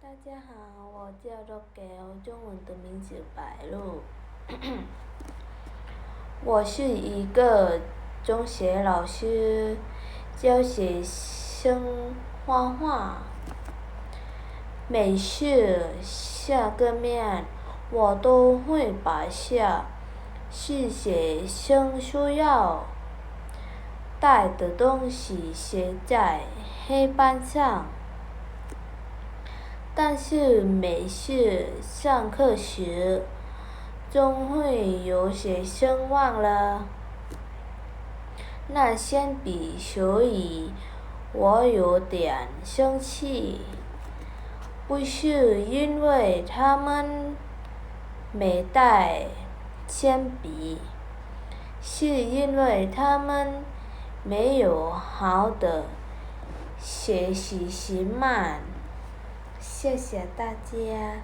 大家好，我叫 Roger， 中文的名字白露。我是一个中学老师，教学生画画。每次下课面，我都会把学生需要带的东西写在黑板上。但是每次上课时，总会有学生忘了拿铅笔，所以我有点生气。不是因为他们没带铅笔，是因为他们没有好的学习习惯。谢谢大家。